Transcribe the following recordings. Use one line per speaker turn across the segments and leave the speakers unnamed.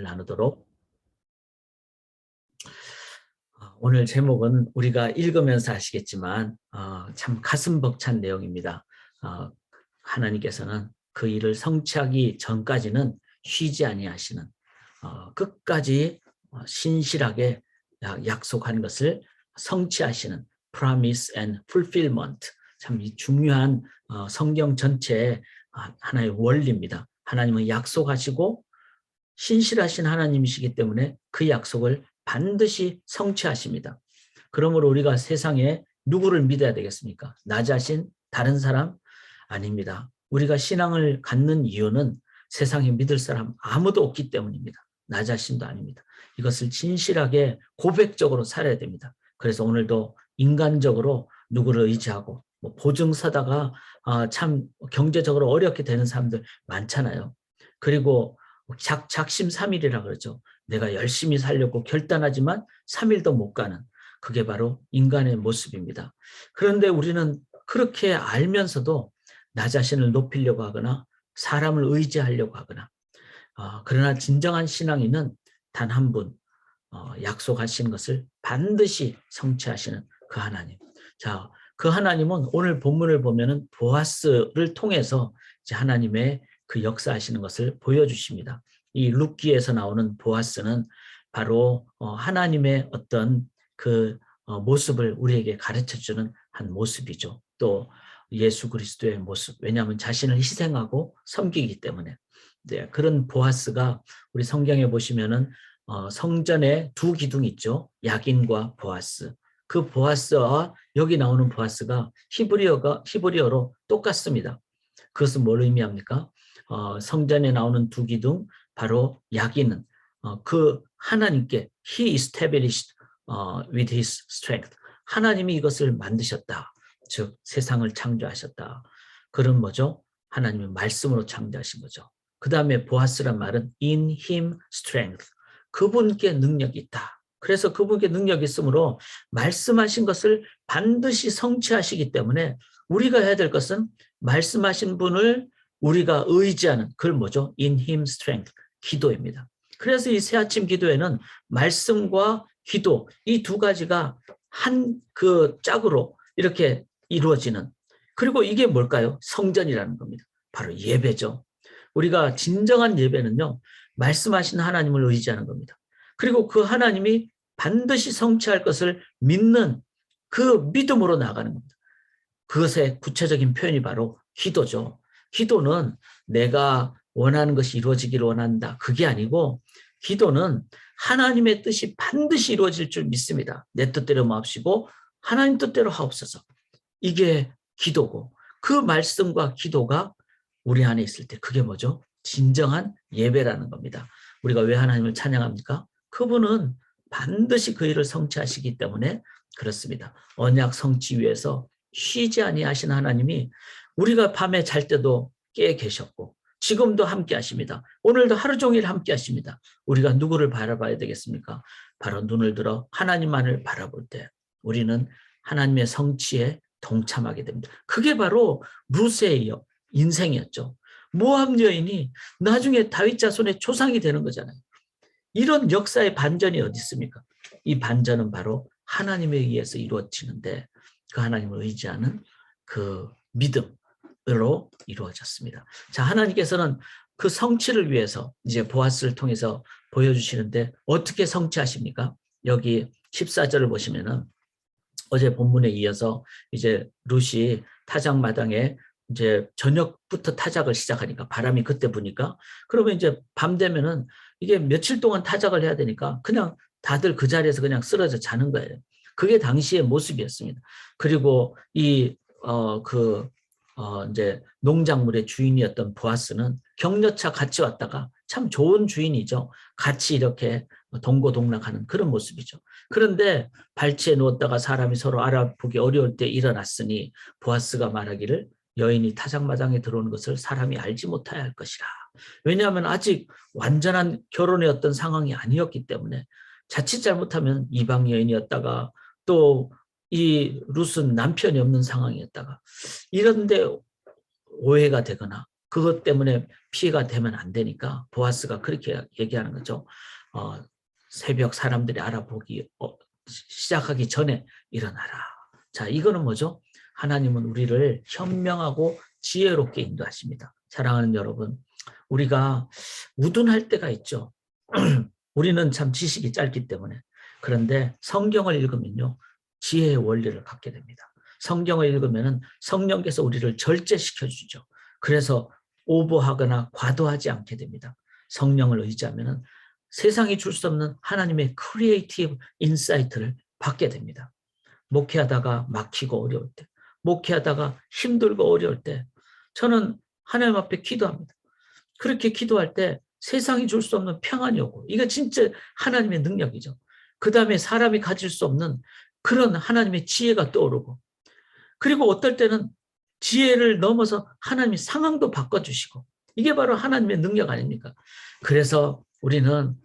나누도록. 오늘 제목은 우리가 읽으면서 아시겠지만 참 가슴 벅찬 내용입니다. 하나님께서는 그 일을 성취하기 전까지는 쉬지 아니하시는, 끝까지 신실하게 약속한 것을 성취하시는 promise and fulfillment, 참 중요한 성경 전체의 하나의 원리입니다. 하나님은 약속하시고 신실하신 하나님이시기 때문에 그 약속을 반드시 성취하십니다. 그러므로 우리가 세상에 누구를 믿어야 되겠습니까? 나 자신, 다른 사람? 아닙니다. 우리가 신앙을 갖는 이유는 세상에 믿을 사람 아무도 없기 때문입니다. 나 자신도 아닙니다. 이것을 진실하게 고백적으로 살아야 됩니다. 그래서 오늘도 인간적으로 누구를 의지하고 보증 서다가 참 경제적으로 어렵게 되는 사람들 많잖아요. 그리고 작심삼일이라 그러죠. 내가 열심히 살려고 결단하지만 3일도 못 가는, 그게 바로 인간의 모습입니다. 그런데 우리는 그렇게 알면서도 나 자신을 높이려고 하거나 사람을 의지하려고 하거나, 그러나 진정한 신앙인은 단 한 분, 약속하신 것을 반드시 성취하시는 그 하나님. 자, 그 하나님은 오늘 본문을 보면은 보아스를 통해서 이제 하나님의 그 역사하시는 것을 보여주십니다. 이 룻기에서 나오는 보아스는 바로 하나님의 어떤 그 모습을 우리에게 가르쳐주는 한 모습이죠. 또 예수 그리스도의 모습, 왜냐하면 자신을 희생하고 섬기기 때문에. 네, 그런 보아스가 우리 성경에 보시면은 성전에 두 기둥이 있죠. 야긴과 보아스. 그 보아스와 여기 나오는 보아스가 히브리어로 똑같습니다. 그것은 뭘 의미합니까? 성전에 나오는 두 기둥, 바로 야긴은 그 하나님께 He established with His strength. 하나님이 이것을 만드셨다. 즉 세상을 창조하셨다. 그런 뭐죠? 하나님의 말씀으로 창조하신 거죠. 그 다음에 보아스란 말은 in Him strength. 그분께 능력이 있다. 그래서 그분께 능력이 있으므로 말씀하신 것을 반드시 성취하시기 때문에 우리가 해야 될 것은 말씀하신 분을 우리가 의지하는, 그걸 뭐죠? In Him strength, 기도입니다. 그래서 이 새아침 기도에는 말씀과 기도, 이 두 가지가 한 그 짝으로 이렇게 이루어지는, 그리고 이게 뭘까요? 성전이라는 겁니다. 바로 예배죠. 우리가 진정한 예배는요, 말씀하신 하나님을 의지하는 겁니다. 그리고 그 하나님이 반드시 성취할 것을 믿는 그 믿음으로 나가는 겁니다. 그것의 구체적인 표현이 바로 기도죠. 기도는 내가 원하는 것이 이루어지기를 원한다, 그게 아니고, 기도는 하나님의 뜻이 반드시 이루어질 줄 믿습니다. 내 뜻대로 마옵시고 하나님 뜻대로 하옵소서. 이게 기도고, 그 말씀과 기도가 우리 안에 있을 때 그게 뭐죠? 진정한 예배라는 겁니다. 우리가 왜 하나님을 찬양합니까? 그분은 반드시 그 일을 성취하시기 때문에 그렇습니다. 언약 성취 위해서 쉬지 아니하신 하나님이 우리가 밤에 잘 때도 깨 계셨고 지금도 함께 하십니다. 오늘도 하루 종일 함께 하십니다. 우리가 누구를 바라봐야 되겠습니까? 바로 눈을 들어 하나님만을 바라볼 때 우리는 하나님의 성취에 동참하게 됩니다. 그게 바로 룻의 인생이었죠. 모압 여인이 나중에 다윗 자손의 조상이 되는 거잖아요. 이런 역사의 반전이 어디 있습니까? 이 반전은 바로 하나님에 의해서 이루어지는데, 그 하나님을 의지하는 그 믿음으로 이루어졌습니다. 자, 하나님께서는 그 성취를 위해서 이제 보아스를 통해서 보여주시는데 어떻게 성취하십니까? 여기 14절을 보시면은 어제 본문에 이어서 이제 룻이 타작마당에 이제 저녁부터 타작을 시작하니까, 바람이 그때 부니까, 그러면 이제 밤 되면은 이게 며칠 동안 타작을 해야 되니까 그냥 다들 그 자리에서 그냥 쓰러져 자는 거예요. 그게 당시의 모습이었습니다. 그리고 이제 농작물의 주인이었던 보아스는 격려차 같이 왔다가, 참 좋은 주인이죠. 같이 이렇게 동고동락하는 그런 모습이죠. 그런데 발치에 누웠다가 사람이 서로 알아보기 어려울 때 일어났으니 보아스가 말하기를 여인이 타작마당에 들어오는 것을 사람이 알지 못하여 할 것이라. 왜냐하면 아직 완전한 결혼의 어떤 상황이 아니었기 때문에, 자칫 잘못하면 이방 여인이었다가 또 이 룻은 남편이 없는 상황이었다가 이런데 오해가 되거나 그것 때문에 피해가 되면 안 되니까 보아스가 그렇게 얘기하는 거죠. 새벽 사람들이 알아보기 시작하기 전에 일어나라. 자, 이거는 뭐죠? 하나님은 우리를 현명하고 지혜롭게 인도하십니다. 사랑하는 여러분, 우리가 우둔할 때가 있죠. 우리는 참 지식이 짧기 때문에. 그런데 성경을 읽으면요, 지혜의 원리를 갖게 됩니다. 성경을 읽으면 성령께서 우리를 절제시켜 주죠. 그래서 오버하거나 과도하지 않게 됩니다. 성령을 의지하면 세상이 줄 수 없는 하나님의 크리에이티브 인사이트를 받게 됩니다. 목회하다가 막히고 어려울 때, 목회하다가 힘들고 어려울 때 저는 하나님 앞에 기도합니다. 그렇게 기도할 때 세상이 줄 수 없는 평안이 오고, 이거 진짜 하나님의 능력이죠. 그 다음에 사람이 가질 수 없는 그런 하나님의 지혜가 떠오르고, 그리고 어떨 때는 지혜를 넘어서 하나님이 상황도 바꿔주시고, 이게 바로 하나님의 능력 아닙니까? 그래서 우리는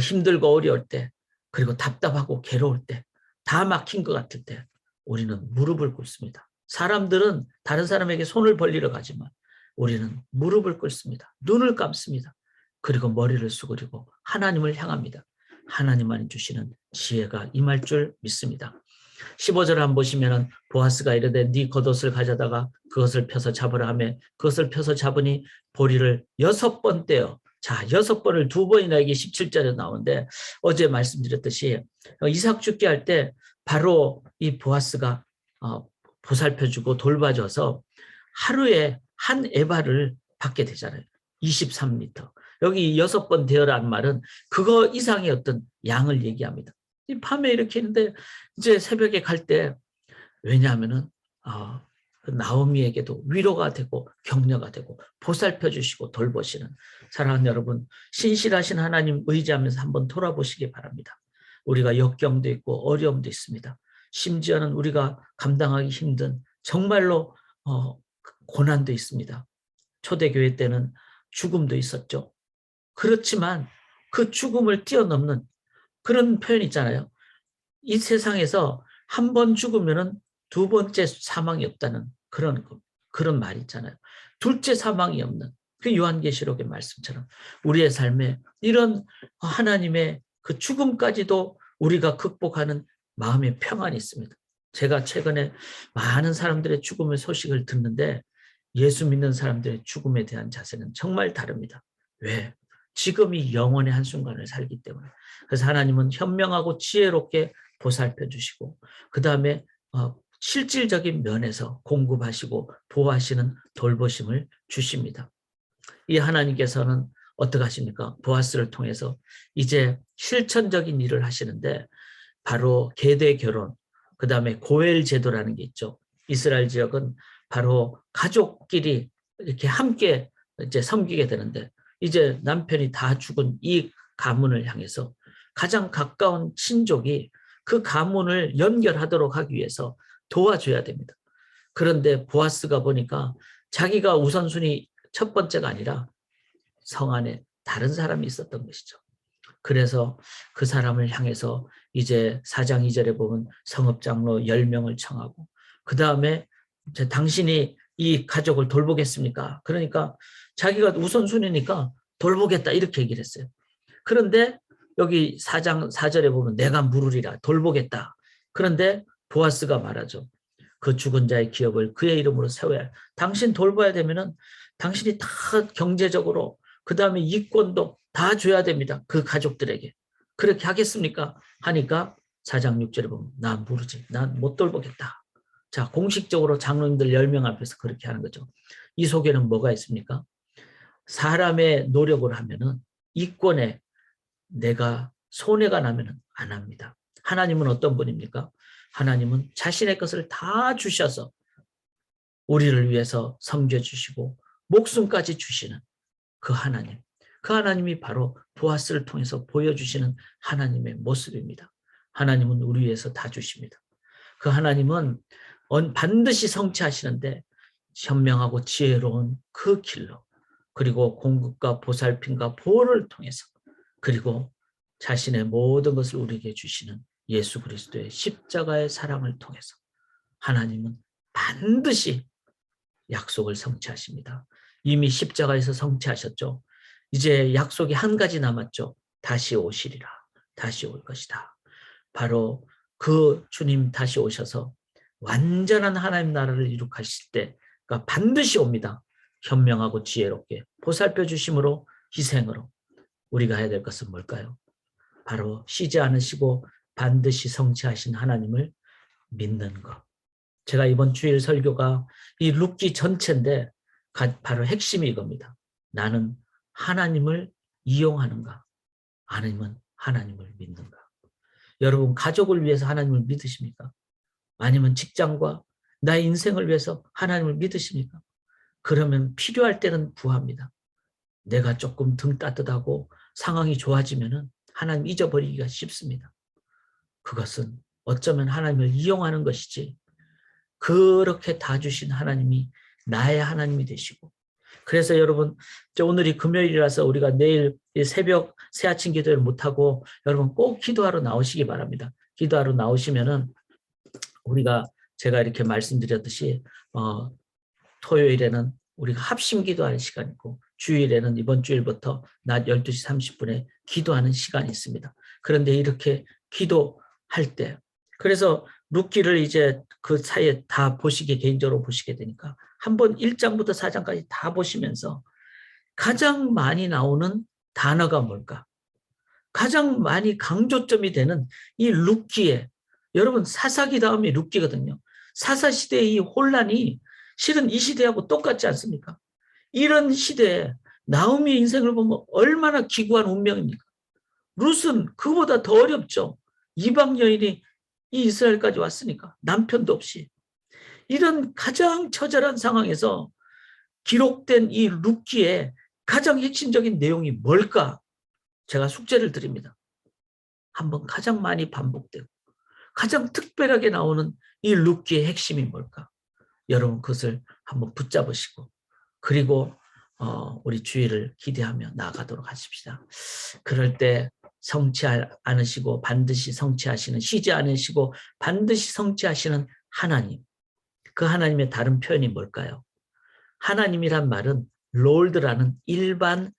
힘들고 어려울 때, 그리고 답답하고 괴로울 때, 다 막힌 것 같을 때 우리는 무릎을 꿇습니다. 사람들은 다른 사람에게 손을 벌리러 가지만 우리는 무릎을 꿇습니다. 눈을 감습니다. 그리고 머리를 숙이고 하나님을 향합니다. 하나님만이 주시는 지혜가 임할 줄 믿습니다. 15절을 한번 보시면 보아스가 이르되 네 겉옷을 가져다가 그것을 펴서 잡으라 하며 그것을 펴서 잡으니 보리를 6번 떼어, 자, 6번을 2번이나 이게 17절에 나오는데, 어제 말씀드렸듯이 이삭 죽게 할 때 바로 이 보아스가 보살펴주고 돌봐줘서 하루에 한 에바를 받게 되잖아요. 23리터. 여기 6번 되어라는 말은 그거 이상의 어떤 양을 얘기합니다. 밤에 이렇게 했는데 이제 새벽에 갈 때, 왜냐하면은 나오미에게도 위로가 되고 격려가 되고 보살펴 주시고 돌보시는, 사랑하는 여러분, 신실하신 하나님 의지하면서 한번 돌아보시기 바랍니다. 우리가 역경도 있고 어려움도 있습니다. 심지어는 우리가 감당하기 힘든 정말로 고난도 있습니다. 초대교회 때는 죽음도 있었죠. 그렇지만 그 죽음을 뛰어넘는 그런 표현 있잖아요. 이 세상에서 한 번 죽으면은 2번째 사망이 없다는 그런 말이 있잖아요. 둘째 사망이 없는 그 요한계시록의 말씀처럼 우리의 삶에 이런 하나님의 그 죽음까지도 우리가 극복하는 마음의 평안이 있습니다. 제가 최근에 많은 사람들의 죽음의 소식을 듣는데 예수 믿는 사람들의 죽음에 대한 자세는 정말 다릅니다. 왜? 지금이 영원의 한순간을 살기 때문에. 그래서 하나님은 현명하고 지혜롭게 보살펴 주시고, 그 다음에 실질적인 면에서 공급하시고 보호하시는 돌보심을 주십니다. 이 하나님께서는 어떻게 하십니까? 보아스를 통해서 이제 실천적인 일을 하시는데, 바로 계대 결혼, 그 다음에 고엘 제도라는 게 있죠. 이스라엘 지역은 바로 가족끼리 이렇게 함께 이제 섬기게 되는데, 이제 남편이 다 죽은 이 가문을 향해서 가장 가까운 친족이 그 가문을 연결하도록 하기 위해서 도와줘야 됩니다. 그런데 보아스가 보니까 자기가 우선순위 첫 번째가 아니라 성 안에 다른 사람이 있었던 것이죠. 그래서 그 사람을 향해서 이제 4장 2절에 보면 성읍장로 10명을 청하고, 그 다음에 당신이 이 가족을 돌보겠습니까? 그러니까 자기가 우선순위니까 돌보겠다 이렇게 얘기를 했어요. 그런데 여기 4장 4절에 보면 내가 물으리라, 돌보겠다. 그런데 보아스가 말하죠. 그 죽은 자의 기업을 그의 이름으로 세워야 해. 당신 돌봐야 되면은 당신이 다 경제적으로, 그 다음에 이권도 다 줘야 됩니다. 그 가족들에게. 그렇게 하겠습니까? 하니까 4장 6절에 보면 나 모르지. 난 못 돌보겠다. 자, 공식적으로 장로님들 10명 앞에서 그렇게 하는 거죠. 이 속에는 뭐가 있습니까? 사람의 노력을 하면은 이권에 내가 손해가 나면은 안 합니다. 하나님은 어떤 분입니까? 하나님은 자신의 것을 다 주셔서 우리를 위해서 섬겨주시고 목숨까지 주시는 그 하나님. 그 하나님이 바로 보아스를 통해서 보여주시는 하나님의 모습입니다. 하나님은 우리 위해서 다 주십니다. 그 하나님은 반드시 성취하시는데 현명하고 지혜로운 그 길로, 그리고 공급과 보살핌과 보호를 통해서, 그리고 자신의 모든 것을 우리에게 주시는 예수 그리스도의 십자가의 사랑을 통해서 하나님은 반드시 약속을 성취하십니다. 이미 십자가에서 성취하셨죠. 이제 약속이 한 가지 남았죠. 다시 오시리라. 다시 올 것이다. 바로 그 주님 다시 오셔서 완전한 하나님 나라를 이룩하실 때가 반드시 옵니다. 현명하고 지혜롭게 보살펴 주심으로, 희생으로. 우리가 해야 될 것은 뭘까요? 바로 쉬지 않으시고 반드시 성취하신 하나님을 믿는 것. 제가 이번 주일 설교가 이 룻기 전체인데 바로 핵심이 이겁니다. 나는 하나님을 이용하는가? 아니면 하나님을 믿는가? 여러분, 가족을 위해서 하나님을 믿으십니까? 아니면 직장과 나의 인생을 위해서 하나님을 믿으십니까? 그러면 필요할 때는 구합니다. 내가 조금 등 따뜻하고 상황이 좋아지면은 하나님 잊어버리기가 쉽습니다. 그것은 어쩌면 하나님을 이용하는 것이지, 그렇게 다 주신 하나님이 나의 하나님이 되시고. 그래서 여러분, 오늘이 금요일이라서 우리가 내일 새벽 새아침 기도를 못하고 여러분 꼭 기도하러 나오시기 바랍니다. 기도하러 나오시면은 우리가, 제가 이렇게 말씀드렸듯이 토요일에는 우리가 합심 기도하는 시간이고, 주일에는 이번 주일부터 낮 12시 30분에 기도하는 시간이 있습니다. 그런데 이렇게 기도할 때, 그래서 룻기를 이제 그 사이에 다 보시게, 개인적으로 보시게 되니까 한번 1장부터 4장까지 다 보시면서 가장 많이 나오는 단어가 뭘까? 가장 많이 강조점이 되는 이 룻기에, 여러분 사사기 다음에 룻기거든요. 사사시대의 이 혼란이 실은 이 시대하고 똑같지 않습니까? 이런 시대에 나오미의 인생을 보면 얼마나 기구한 운명입니까? 룻은 그보다 더 어렵죠. 이방 여인이 이 이스라엘까지 왔으니까 남편도 없이. 이런 가장 처절한 상황에서 기록된 이 룻기의 가장 핵심적인 내용이 뭘까? 제가 숙제를 드립니다. 한번 가장 많이 반복되고 가장 특별하게 나오는 이 룻기의 핵심이 뭘까? 여러분 그것을 한번 붙잡으시고, 그리고 우리 주일을 기대하며 나아가도록 하십시다. 그럴 때 성취 않으시고 반드시 성취하시는, 쉬지 않으시고 반드시 성취하시는 하나님, 그 하나님의 다른 표현이 뭘까요? 하나님이란 말은 롤드라는 일반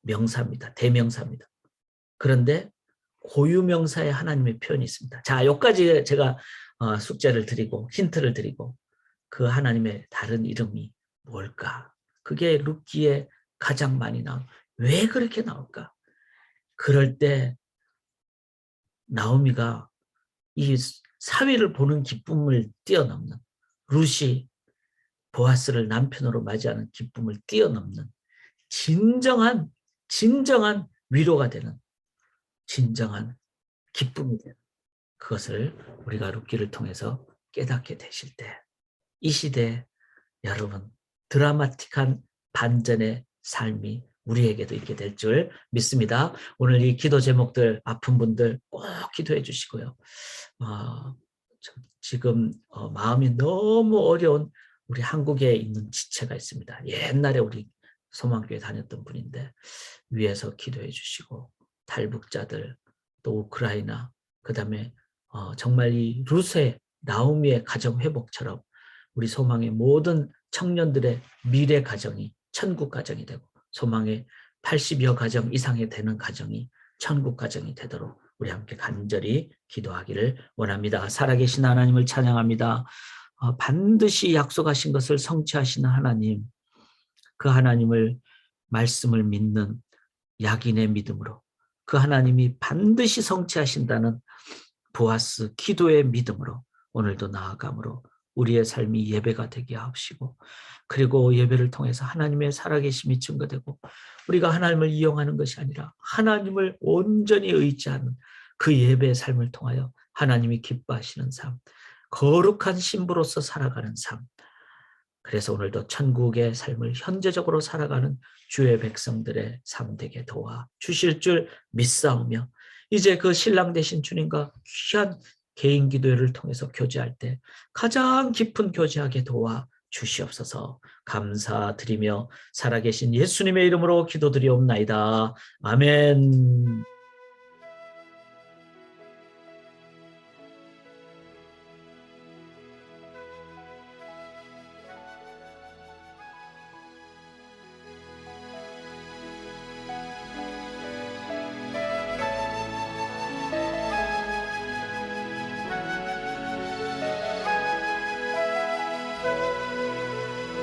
명사입니다. 대명사입니다. 그런데 고유명사의 하나님의 표현이 있습니다. 자, 여기까지 제가 숙제를 드리고 힌트를 드리고, 그 하나님의 다른 이름이 뭘까? 그게 룻기에 가장 많이 나온. 왜 그렇게 나올까? 그럴 때 나오미가 이 사위를 보는 기쁨을 뛰어넘는, 룻이 보아스를 남편으로 맞이하는 기쁨을 뛰어넘는 진정한 위로가 되는, 진정한 기쁨이 되는, 그것을 우리가 룻기를 통해서 깨닫게 되실 때, 이 시대에 여러분 드라마틱한 반전의 삶이 우리에게도 있게 될 줄 믿습니다. 오늘 이 기도 제목들 아픈 분들 꼭 기도해 주시고요. 지금 마음이 너무 어려운 우리 한국에 있는 지체가 있습니다. 옛날에 우리 소망교회 다녔던 분인데 위에서 기도해 주시고, 탈북자들, 또 우크라이나, 그다음에 정말 이 룻의, 나오미의 가정 회복처럼 우리 소망의 모든 청년들의 미래 가정이 천국 가정이 되고, 소망의 80여 가정 이상이 되는 가정이 천국 가정이 되도록 우리 함께 간절히 기도하기를 원합니다. 살아계신 하나님을 찬양합니다. 반드시 약속하신 것을 성취하시는 하나님, 그 하나님을, 말씀을 믿는 약인의 믿음으로, 그 하나님이 반드시 성취하신다는 보아스 기도의 믿음으로 오늘도 나아감으로 우리의 삶이 예배가 되게 하옵시고, 그리고 예배를 통해서 하나님의 살아계심이 증거되고, 우리가 하나님을 이용하는 것이 아니라 하나님을 온전히 의지하는 그 예배의 삶을 통하여 하나님이 기뻐하시는 삶, 거룩한 신부로서 살아가는 삶, 그래서 오늘도 천국의 삶을 현재적으로 살아가는 주의 백성들의 삶 되게 도와 주실 줄 믿사오며, 이제 그 신랑 되신 주님과 귀한 개인 기도를 통해서 교제할 때 가장 깊은 교제하게 도와 주시옵소서. 감사드리며 살아계신 예수님의 이름으로 기도드리옵나이다. 아멘.